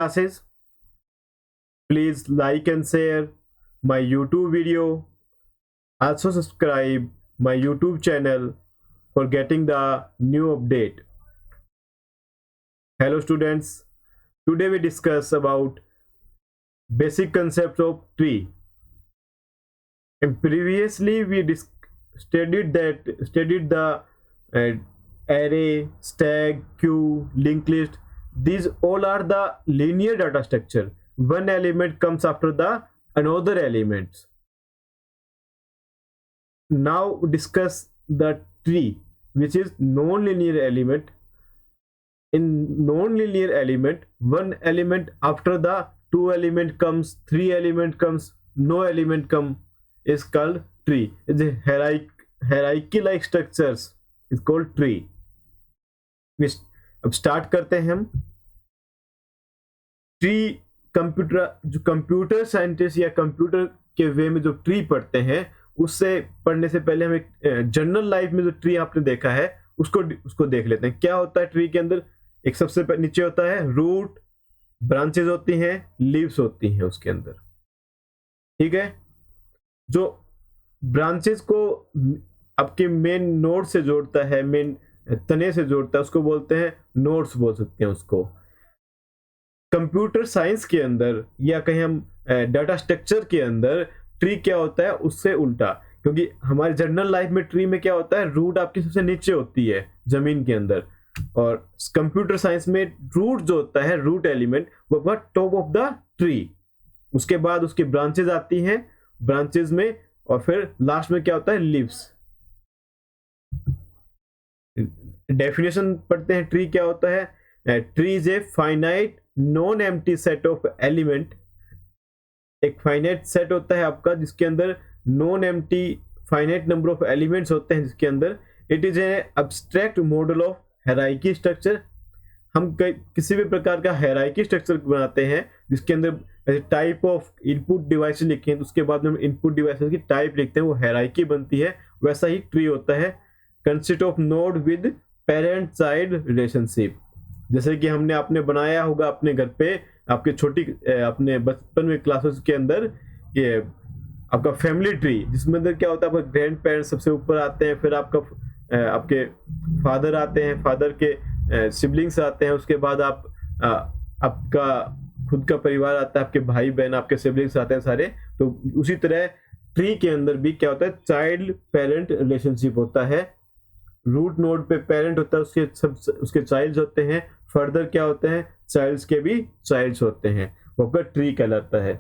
classes. Please like and share my YouTube video. Also subscribe my YouTube channel for getting the new update. Hello students. Today we discuss about basic concepts of tree. And previously we studied the array, stack, queue, linked list. These all are the linear data structure. One element comes after the another elements. Now discuss the tree, which is non-linear element. In non-linear element, one element after the two element comes, three element comes, no element come, is called tree. It's a hierarchy like structures is called tree. अब start करते हैं हम. Tree computer scientist या computer के वे में जो tree पढ़ते हैं, उससे पढ़ने से पहले हम एक जनरल लाइफ में जो ट्री आपने देखा है उसको देख लेते हैं. क्या होता है ट्री के अंदर? एक सबसे नीचे होता है रूट, ब्रांचेस होती हैं, लीव्स होती हैं उसके अंदर. ठीक है. जो ब्रांचेस को आपके मेन नोड से जोड़ता है, मेन तने से जोड़ता है, उसको बोलते हैं नोड्स बोल सकते हैं उसको. कंप्यूटर साइंस के अंदर या कहीं हम डाटा स्ट्रक्चर के अंदर ट्री क्या होता है उससे उल्टा. क्योंकि हमारी जनरल लाइफ में ट्री में क्या होता है, रूट आपकी सबसे नीचे होती है जमीन के अंदर, और कंप्यूटर साइंस में रूट जो होता है, रूट एलिमेंट, वो होगा टॉप ऑफ द ट्री. उसके बाद उसकी ब्रांचेस आती हैं, ब्रांचेस में, और फिर लास्ट में क्या होता है, लीव्स. डेफिनेशन पढ़ते हैं. ट्री क्या होता है? Tree is a finite non empty set of element. एक फाइनाइट सेट होता है आपका जिसके अंदर non empty finite number of elements होते हैं जिसके अंदर. It is a abstract model of hierarchy structure. हम किसी भी प्रकार का हायरार्की स्ट्रक्चर बनाते हैं जिसके अंदर टाइप ऑफ इनपुट डिवाइसेस लिखे हैं, तो उसके बाद में हम इनपुट डिवाइसेस की टाइप लिखते हैं, वो हायरार्की बनती है. वैसा ही ट्री होता है. Consist of node with parent child relationship. जैसे कि हमने आपने बनाया होगा अपने घर पे, आपके अपने बचपन में क्लासेस के अंदर, ये आपका फैमिली ट्री, जिसमें अंदर क्या होता है, आपका ग्रैंड पेरेंट्स सबसे ऊपर आते हैं, फिर आपके फादर आते हैं, फादर के सिबलिंग्स आते हैं, उसके बाद आपका खुद का परिवार आता है, आपके भाई बहन, आपके सिबलिंग्स आते हैं सारे. तो उसी तरह ट्री के अंदर भी क्या होता है, चाइल्ड पेरेंट रिलेशनशिप होता है. रूट नोड पे पेरेंट होता है, उसके चाइल्ड्स होते हैं. फर्दर क्या होते हैं, चाइल्ड्स के भी चाइल्ड्स होते हैं. वो आपका ट्री कहलाता है.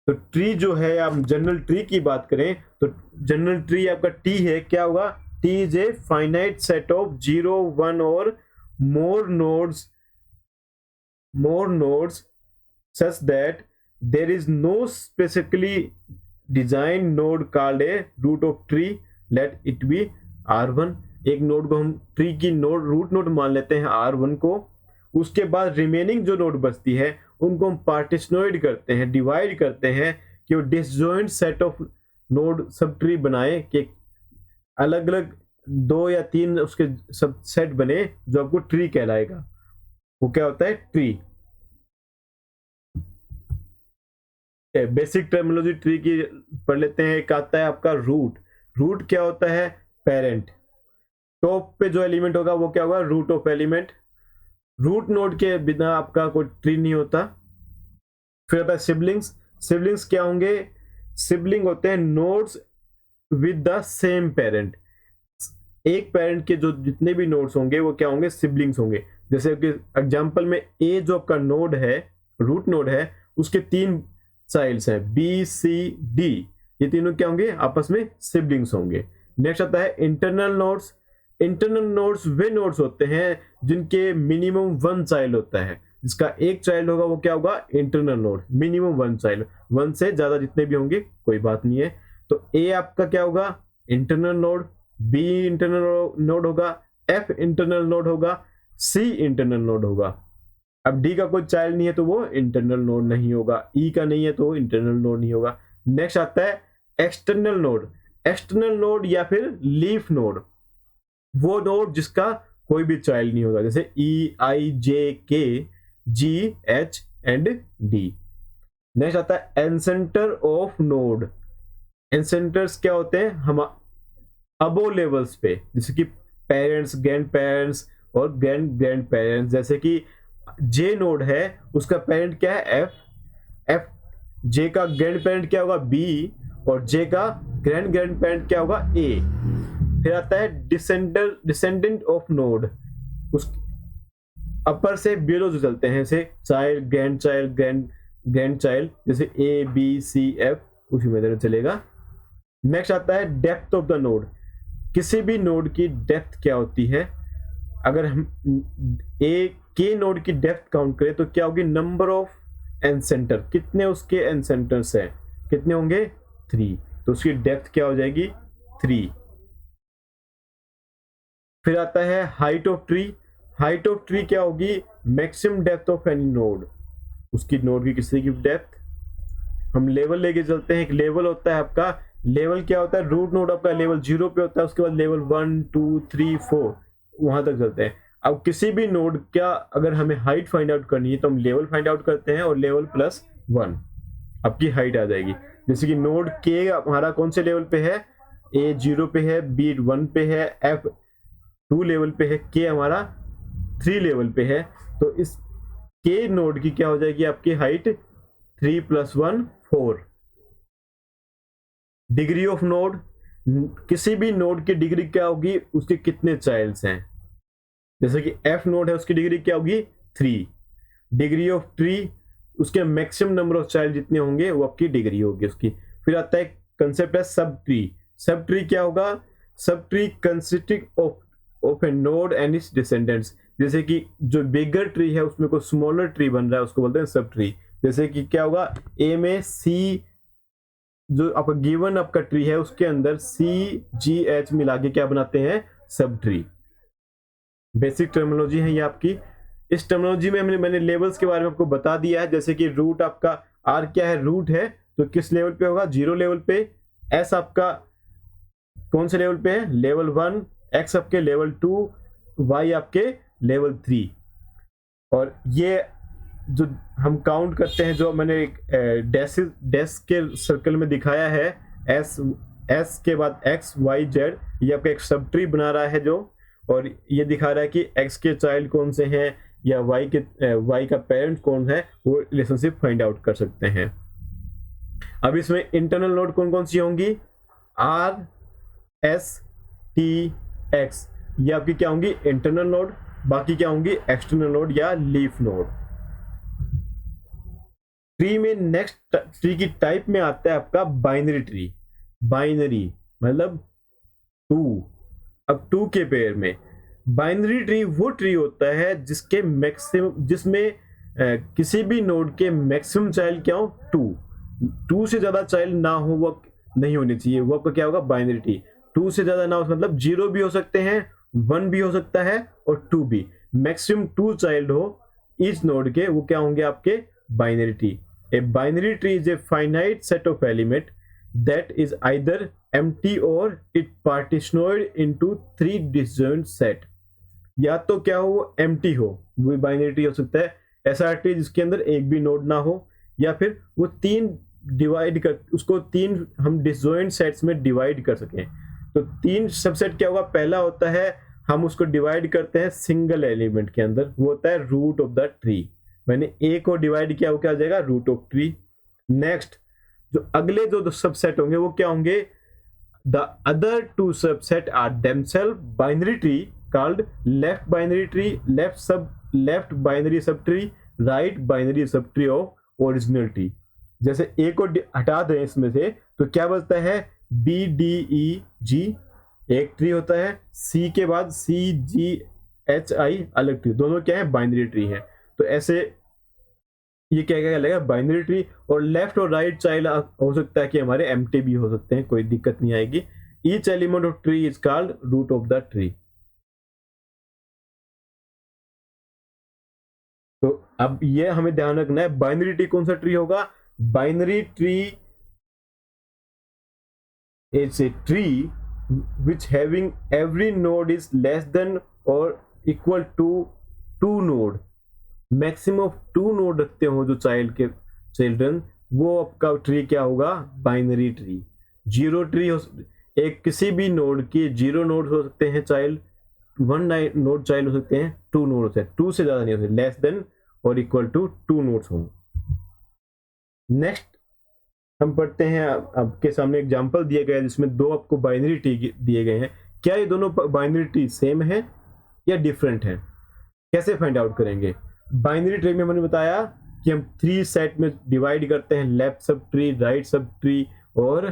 तो ट्री जो है, आप जनरल ट्री की बात करें तो जनरल ट्री आपका टी है. क्या होगा? T is a finite set of 0, 1 और मोर nodes such that there is no specifically designed node called a root of tree. Let it be R1. एक नोड को हम ट्री की रूट नोड मान लेते हैं R1 को. उसके बाद रिमेनिंग जो नोड बचती है उनको हम पार्टीशनोइड करते हैं, डिवाइड करते हैं, कि वो disjoint set of node sub tree बनाए, कि अलग अलग 2 या 3 उसके सब सेट बने जो आपको ट्री कहलाएगा. वो क्या होता है, ट्री. बेसिक टर्मिनोलॉजी ट्री की पढ़ लेते हैं. एक आता है आपका रूट. रूट क्या होता है, पेरेंट. टॉप पे जो एलिमेंट होगा वो क्या होगा, root of element. Root node के बिना आपका कोई ट्री नहीं होता. फिर आता है सिबलिंग्स. सिबलिंग्स क्या होंगे? सिबलिंग होते हैं nodes with the same parent. एक पेरेंट के जो जितने भी नोड्स होंगे वो क्या होंगे, सिबलिंग्स होंगे. जैसे कि एग्जांपल में ए जो आपका नोड है, रूट नोड है, उसके 3 चाइल्ड्स हैं, बी, सी, डी. ये तीनों क्या होंगे, आपस में सिबलिंग्स होंगे. नेक्स्ट आता है इंटरनल नोड्स. इंटरनल नोड्स वे नोड्स होते हैं जिनके मिनिमम 1 चाइल्ड होता है. जिसका एक चाइल्ड होगा वो क्या होगा, इंटरनल नोड. मिनिमम 1 चाइल्ड, 1 से ज्यादा जितने भी होंगे कोई बात नहीं है. तो ए आपका क्या होगा, internal node. B internal node होगा. एफ इंटरनल नोड होगा. सी इंटरनल नोड होगा. अब डी का कोई चाइल्ड नहीं है तो वो इंटरनल नोड नहीं होगा. ई का नहीं है तो वो इंटरनल नोड नहीं होगा. नेक्स्ट आता है एक्सटर्नल नोड. एक्सटर्नल नोड या फिर लीफ नोड, वो नोड जिसका कोई भी चाइल्ड नहीं होगा. जैसे ई, आई, जे, के, G, H and D। Next आता है एनसेंटर ऑफ नोड। एनसेंटर्स क्या होते हैं, हम अबो लेवल्स पे, जैसे कि पेरेंट्स, ग्रैंड पेरेंट्स और ग्रैंड ग्रैंड पेरेंट्स। जैसे कि जे नोड है, उसका पेरेंट क्या है एफ, एफ जे का ग्रैंड पेरेंट क्या होगा बी, और जे का ग्रैंड ग्रैंड पेरेंट क्या होगा ए। फिर आता है डिसेंडेंट ऑफ नोड, उस अपर से बिलो जो चलते हैं, जैसे child, grand child, grand child, जैसे ए बी सी एफ, उसी में चलेगा। नेक्स्ट आता है डेप्थ ऑफ द नोड। किसी भी नोड की डेप्थ क्या होती है, अगर हम ए के नोड की डेप्थ काउंट करें तो क्या होगी, नंबर ऑफ एन सेंटर, कितने उसके एन सेंटर्स हैं, कितने होंगे 3, तो उसकी डेप्थ क्या हो जाएगी 3। फिर आता है height of tree. Height of tree क्या होगी, maximum depth of any node, उसकी नोड की किसी की डेप्थ। हम लेवल लेके चलते हैं, एक लेवल होता है आपका, लेवल क्या होता है, रूट नोड आपका लेवल 0 पे होता है, उसके बाद लेवल 1 2 3 4 वहां तक चलते हैं। अब किसी भी नोड क्या अगर हमें हाइट फाइंड आउट करनी है तो हम लेवल फाइंड आउट करते हैं, और लेवल +1 आपकी हाइट आ जाएगी। जैसे कि नोड के हमारा कौन से लेवल पे है, ए 0 पे है, बी 1 पे है, एफ 2 लेवल पे है, के हमारा 3 लेवल पे है, तो इस के नोड की क्या हो जाएगी आपकी हाइट 3 + 1 4। डिग्री ऑफ नोड, किसी भी नोड की डिग्री क्या होगी, उसके कितने चाइल्ड्स हैं। जैसे कि एफ नोड है, उसकी डिग्री क्या होगी 3। डिग्री ऑफ ट्री, उसके मैक्सिमम नंबर ऑफ चाइल्ड जितने होंगे वो आपकी डिग्री होगी उसकी। फिर आता है कंसेप्ट है सब ट्री। सब ट्री क्या होगा, sub tree consisting of A node and it's descendants. जैसे कि जो बिगर ट्री है उसमें कोई स्मॉलर ट्री बन रहा है, उसको बोलते हैं सब ट्री। जैसे कि क्या होगा, ए में सी, जो आपका गिवन आपका ट्री है उसके अंदर CGH मिला के क्या बनाते हैं, सब ट्री। बेसिक टर्मिनोलॉजी है ये आपकी। इस टर्मिनोलॉजी में मैंने लेवल्स के बारे में आपको बता दिया है। जैसे कि रूट आपका आर क्या है, रूट है तो किस लेवल पे होगा, 0 लेवल पे। एस आपका कौन से लेवल पे है, लेवल 1, एक्स आपके लेवल 2, वाई आपके लेवल 3। और ये जो हम काउंट करते हैं, जो मैंने एक डेस्क के सर्कल में दिखाया है, एस के बाद एक्स वाई जेड, ये आपका एक सब ट्री बना रहा है जो, और ये दिखा रहा है कि एक्स के चाइल्ड कौन से हैं या वाई का पेरेंट कौन है, वो रिलेशनशिप फाइंड आउट कर सकते हैं। अब इसमें इंटरनल नोड कौन कौन सी होंगी, आर एस टी एक्स, ये आपकी क्या होंगी इंटरनल नोड। बाकी क्या होंगी एक्सटर्नल नोड या लीफ नोड। ट्री में नेक्स्ट ट्री की टाइप में आता है आपका बाइनरी ट्री। बाइनरी मतलब 2। अब 2 के पेयर में बाइनरी ट्री वो ट्री होता है जिसके मैक्सिमम, जिसमें किसी भी नोड के मैक्सिमम चाइल्ड क्या हो 2 से ज्यादा चाइल्ड ना हो, वो नहीं होनी चाहिए, वो आपका क्या होगा बाइनरी ट्री। 2 से ज्यादा ना हो मतलब 0 भी हो सकते हैं, 1 भी हो सकता है और 2 भी, मैक्सिमम 2 चाइल्ड हो ईच नोड के, वो क्या होंगे आपके binary tree. A binary tree is a finite set of element that is either empty or it partitioned into 3 disjoint set। या तो क्या हो वो empty हो, वो बाइनरी ट्री हो सकता है। ऐसा ट्री जिसके अंदर एक भी नोड ना हो, या फिर वो 3 डिवाइड कर, उसको 3 हम डिसजॉइंट सेट्स में डिवाइड कर सकें। तो 3 सबसेट क्या होगा, पहला होता है हम उसको डिवाइड करते हैं सिंगल एलिमेंट के अंदर, वो होता है रूट ऑफ द ट्री। मैंने ए को डिवाइड किया, वो क्या हो जाएगा रूट ऑफ ट्री। नेक्स्ट जो अगले जो सबसेट होंगे वो क्या होंगे, the other 2 subset are themselves binary tree called left binary tree, left binary subtree, right binary subtree of original tree. जैसे ए को हटा दें इसमें से तो क्या बचता है, BDEG एक ट्री होता है, C के बाद CGHI अलग ट्री, दोनों क्या है बाइनरी ट्री है। तो ऐसे ये क्या क्या लगेगा बाइनरी ट्री। और लेफ्ट और राइट चाइल्ड हो सकता है कि हमारे एम्प्टी भी हो सकते हैं, कोई दिक्कत नहीं आएगी। Each element of tree is called root of the tree. तो अब ये हमें ध्यान रखना है, बाइनरी ट्री कौन सा ट्री होगा, binary tree is a tree which having every node is less than or equal to 2 node। Maximum of 2 node रखते हो जो चाइल्ड के चिल्ड्रन, वो आपका ट्री क्या होगा, बाइनरी ट्री। जीरो ट्री हो, एक किसी भी नोड के 0 नोड हो सकते हैं चाइल्ड, 1 नोड चाइल्ड हो सकते हैं, 2 नोड से 2 से ज्यादा नहीं हो सकते, लेस देन और इक्वल टू 2 नोड्स हों। नेक्स्ट हम पढ़ते हैं, आपके सामने एग्जांपल दिया गया है जिसमें 2 आपको बाइनरी ट्री दिए गए हैं। क्या ये दोनों बाइनरी ट्री सेम है या डिफरेंट है? कैसे फाइंड आउट करेंगे? बाइनरी ट्री में मैंने बताया कि हम 3 सेट में डिवाइड करते हैं, left sub tree, right sub tree और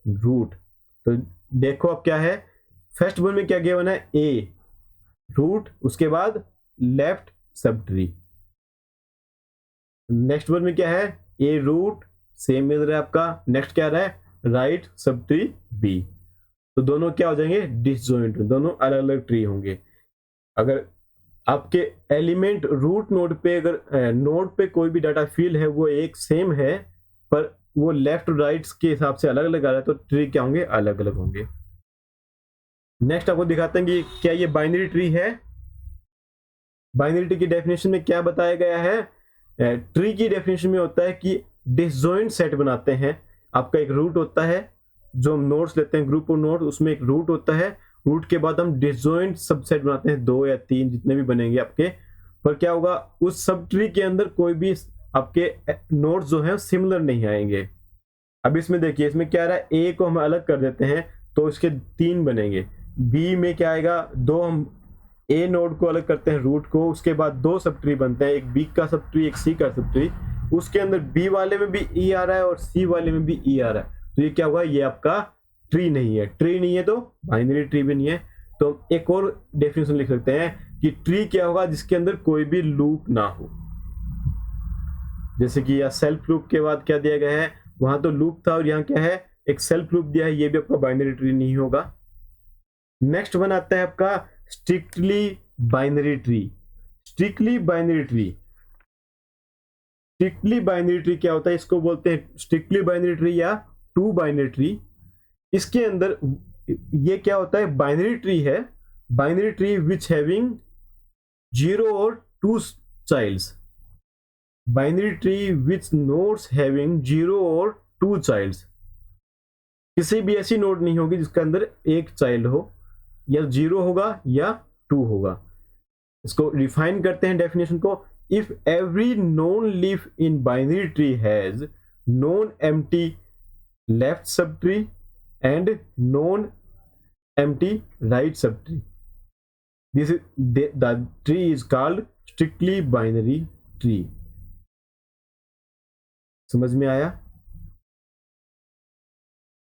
रूट। तो देखो अब क्या है, फर्स्ट वन में क्या गिवन है, ए रूट, उसके बाद left sub tree. Next one में क्या है, ए रूट, सेम मिल रहा है आपका। नेक्स्ट क्या रहा है, राइट सब ट्री बी। तो दोनों क्या हो जाएंगे, डिसजॉइंट, दोनों अलग अलग ट्री होंगे। अगर आपके एलिमेंट रूट नोड पे, अगर नोड पे कोई भी डाटा फील्ड है वो एक सेम है, पर वो लेफ्ट राइट के हिसाब से अलग अलग आ रहा है, तो ट्री क्या होंगे, अलग अलग होंगे। नेक्स्ट आपको दिखाते हैं कि क्या ये बाइनरी ट्री है। बाइनरी ट्री की डेफिनेशन में क्या बताया गया है, ट्री की डेफिनेशन में होता है कि डिसजॉइंट सेट बनाते हैं। आपका एक रूट होता है, जो हम नोड्स लेते हैं ग्रुप ऑफ नोड, उसमें एक रूट होता है, रूट के बाद हम डिसजॉइंट सबसेट बनाते हैं, 2 या 3 जितने भी बनेंगे आपके। पर क्या होगा, उस सब ट्री के अंदर कोई भी आपके नोड्स जो हैं सिमिलर नहीं आएंगे। अब इसमें देखिए, इसमें क्या रहा है, ए को हम अलग कर देते हैं तो इसके 3 बनेंगे। बी में क्या आएगा, 2, हम ए नोड को अलग करते हैं रूट को, उसके बाद 2 सब ट्री बनते हैं, एक बी का सब ट्री, एक सी का सब ट्री। उसके अंदर बी वाले में भी ई आ रहा है और सी वाले में भी ई आ रहा है, तो ये क्या होगा, ये आपका ट्री नहीं है। ट्री नहीं है तो बाइनरी ट्री भी नहीं है। तो एक और डेफिनेशन लिख सकते हैं कि ट्री क्या होगा, जिसके अंदर कोई भी लूप ना हो। जैसे कि यह सेल्फ लूप के बाद क्या दिया गया है, वहां तो लूप था और यहाँ क्या है, एक सेल्फ लूप दिया है, ये भी आपका बाइनरी ट्री नहीं होगा। नेक्स्ट वन आता है आपका strictly binary tree. Strictly binary tree, strictly binary tree क्या होता है, इसको बोलते हैं स्ट्रिक्टली बाइनरी ट्री या 2 बाइनरी ट्री। इसके अंदर ये क्या होता है, बाइनरी ट्री है, बाइनरी ट्री विच हैविंग 0 और 2 childs. Binary tree which nodes having 0 और 2 चाइल्ड्स। किसी भी ऐसी नोड नहीं होगी जिसके अंदर एक चाइल्ड हो, या 0 होगा या 2 होगा। इसको रिफाइन करते हैं डेफिनेशन को, if every known leaf in binary tree has non empty left sub tree and non-empty right subtree. This is the tree is called strictly binary tree. समझ में आया?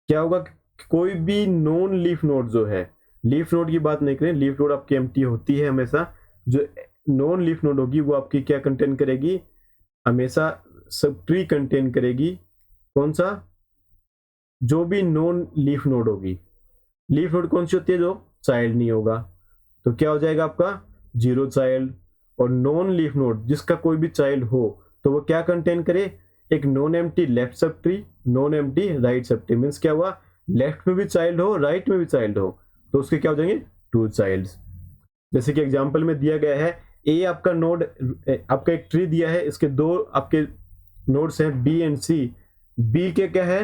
क्या होगा, कोई भी नॉन लीफ नोड जो है, लीफ नोड की बात नहीं करें, लीफ नोड आपकी एम्प्टी होती है हमेशा। जो नॉन लीफ नोड होगी वो आपकी क्या कंटेन करेगी, हमेशा सब ट्री कंटेन करेगी। कौन सा, जो भी नॉन लीफ नोड होगी। लीफ नोड कौन सी होती है, जो चाइल्ड नहीं होगा, तो क्या हो जाएगा आपका 0 चाइल्ड। और नॉन लीफ नोड जिसका कोई भी चाइल्ड हो तो वो क्या कंटेन करे, एक non empty left sub tree, non empty right sub tree. Means क्या हुआ, लेफ्ट में भी चाइल्ड हो, राइट में भी चाइल्ड हो, तो उसके क्या हो जाएंगे, 2 चाइल्ड्स। जैसे कि एग्जाम्पल में दिया गया है, ए आपका नोड, आपका एक ट्री दिया है, इसके 2 आपके नोड्स हैं बी एंड सी। बी के क्या है,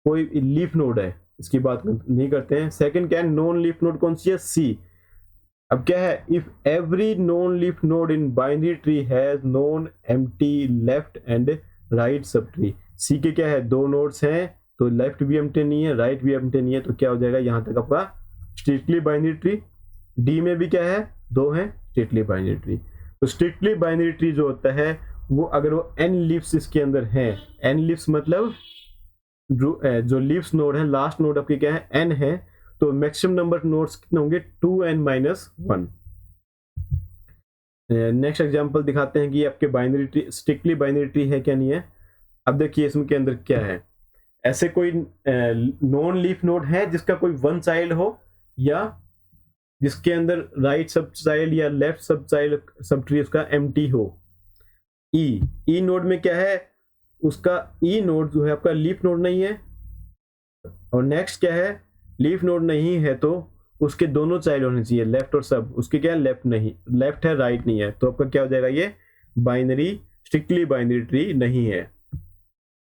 कोई लीफ नोड है, इसकी बात नहीं करते हैं। सेकंड क्या है, नॉन लीफ नोड कौन सी है, सी। अब क्या है, if every non leaf node in binary tree has non empty left and right subtree. C के क्या है, 2 नोड्स हैं, तो लेफ्ट भी एम्प्टी नहीं है, राइट भी एम्प्टी नहीं है, तो क्या हो जाएगा, यहां तक आपका स्ट्रिक्टली बाइनरी ट्री। डी में भी क्या है, 2 है, स्ट्रिक्टली बाइनरी ट्री। तो स्ट्रिक्टली बाइनरी ट्री जो होता है वो, अगर वो n लीव्स इसके अंदर हैं, n लीव्स मतलब जो लीव्स नोड है, लास्ट नोड आपकी क्या है, n है, तो मैक्सिमम नंबर नोड्स कितने होंगे, 2n-1। नेक्स्ट एग्जांपल दिखाते हैं कि आपके binary tree strictly binary tree है क्या नहीं है। अब देखिए इसमें के अंदर क्या है, ऐसे कोई नॉन लीफ नोड है जिसका कोई 1 चाइल्ड हो, या जिसके अंदर राइट सब चाइल्ड या लेफ्ट सब चाइल्ड सब ट्री उसका एम्प्टी हो। ई नोड में क्या है, उसका ई नोड जो है आपका लीफ नोड नहीं है। और नेक्स्ट क्या है, लीफ नोड नहीं है तो उसके दोनों चाइल्ड होने चाहिए, लेफ्ट और सब। उसके क्या है, लेफ्ट नहीं, लेफ्ट है राइट नहीं है, तो आपका क्या हो जाएगा, ये बाइनरी, स्ट्रिक्टली बाइनरी ट्री नहीं है।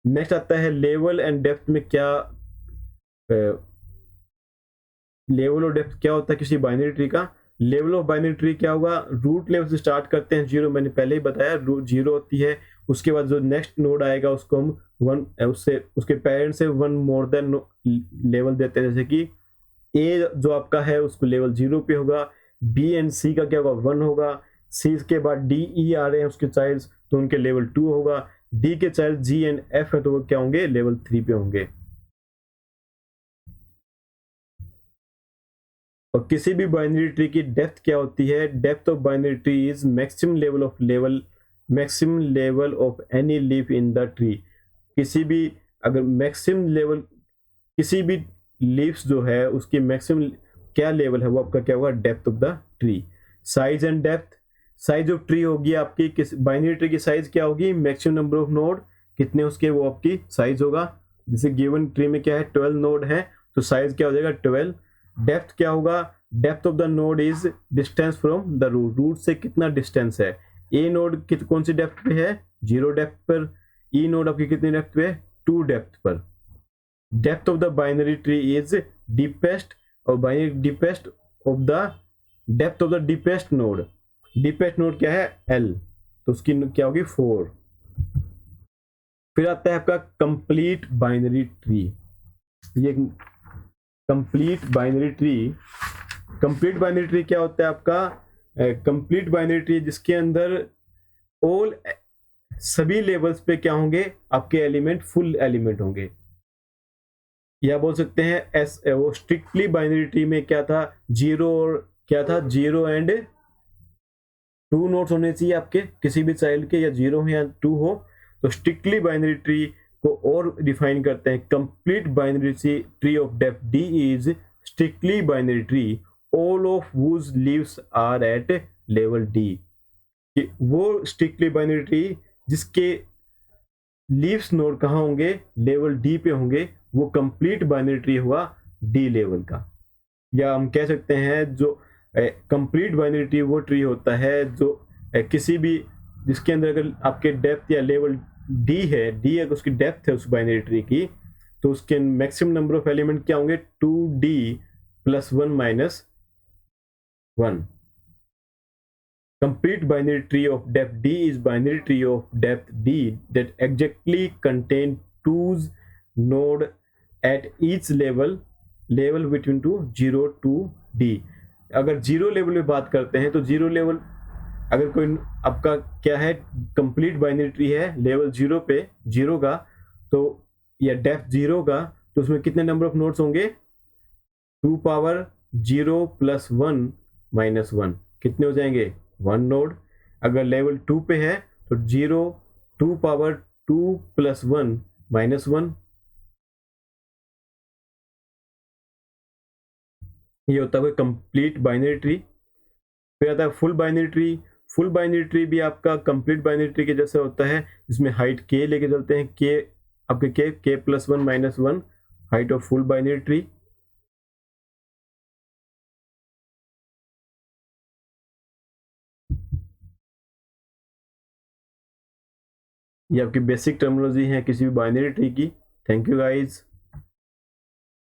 नेक्स्ट आता है लेवल एंड डेप्थ में क्या, लेवल और डेप्थ क्या होता है किसी बाइनरी ट्री का। लेवल ऑफ बाइनरी ट्री क्या होगा, रूट लेवल से स्टार्ट करते हैं जीरो, मैंने पहले ही बताया जीरो होती है, उसके बाद जो नेक्स्ट नोड आएगा उसको हम वन, उससे उसके पेरेंट से वन मोर देन लेवल देते हैं, जैसे कि ए जो आपका है उसको लेवल जीरो पे होगा, बी एंड सी का क्या होगा वन होगा, सी के बाद डी ई आ रहे हैं उसके चाइल्ड्स तो उनके लेवल टू होगा, डी के चाइल्ड जी एंड एफ है तो वो क्या होंगे लेवल थ्री पे होंगे। और किसी भी बाइनरी ट्री की डेप्थ क्या होती है, depth of binary tree is maximum level of any leaf in the tree. किसी भी अगर मैक्सिमम लेवल किसी भी लीव्स जो है उसकी मैक्सिमम क्या लेवल है वो आपका क्या होगा depth of the tree. Size and depth, size of tree होगी आपकी, किस बाइनरी ट्री की साइज क्या होगी, मैक्सिमम नंबर ऑफ नोड कितने उसके वो आपकी साइज होगा। जैसे गिवन ट्री में क्या है 12 नोड है तो साइज क्या हो जाएगा 12। डेप्थ क्या होगा, depth of the node is distance from the root, root से कितना डिस्टेंस है। ए नोड कौन सी डेप्थ पे है, जीरो डेप्थ पर, ई नोड आपकी कितनी डेप्थ पे है, टू डेप्थ पर। Depth of the binary tree is deepest और binary deepest of the depth of the deepest node, deepest node क्या है एल तो उसकी क्या होगी 4। फिर आता है आपका कंप्लीट बाइनरी ट्री। ये complete binary tree, complete binary tree क्या होता है आपका, कंप्लीट बाइनरी ट्री जिसके अंदर ऑल सभी लेवल्स पे क्या होंगे आपके एलिमेंट फुल एलिमेंट होंगे, या बोल सकते हैं एस वो स्ट्रिक्टली बाइनरी ट्री में क्या था जीरो और क्या था जीरो एंड टू नोड्स होने चाहिए आपके किसी भी चाइल्ड के, या जीरो हो या टू हो। तो स्ट्रिक्टली बाइनरी ट्री को और डिफाइन करते हैं, complete binary tree of depth D is strictly binary tree all of whose leaves are at level D. वो स्ट्रिक्टली बाइनरी ट्री जिसके लीव्स नोड कहाँ होंगे लेवल डी पे होंगे, वो कंप्लीट बाइनरी ट्री हुआ डी लेवल का। या हम कह सकते हैं जो कंप्लीट बाइनरी ट्री वो ट्री होता है जो किसी भी जिसके अंदर अगर आपके डेप्थ या लेवल डी है, डी अगर उसकी डेप्थ है उस बाइनरी ट्री की तो उसके मैक्सिमम नंबर ऑफ एलिमेंट क्या होंगे 2d plus 1 minus 1। Complete binary tree of depth d is binary tree of depth d that exactly contain two's node at each level between to 0 to d। अगर zero level में बात करते हैं तो zero level अगर कोई आपका क्या है कंप्लीट बाइनरी ट्री है लेवल जीरो पे जीरो का तो या डेप्थ जीरो का तो उसमें कितने नंबर ऑफ नोड्स होंगे 2 पावर 0 प्लस 1 माइनस 1 कितने हो जाएंगे 1 नोड। अगर लेवल 2 पे है तो 0 2 पावर 2 प्लस 1 माइनस 1, ये होता है कंप्लीट बाइनरी ट्री। फिर आता है full binary tree. Full binary tree भी आपका कंप्लीट बाइनरी ट्री के जैसे होता है जिसमें हाइट के लेके चलते हैं, के आपके के plus 1 minus 1 height of full binary tree. ये आपकी बेसिक टर्मिनोलॉजी है किसी भी बाइनरी ट्री की। Thank you guys.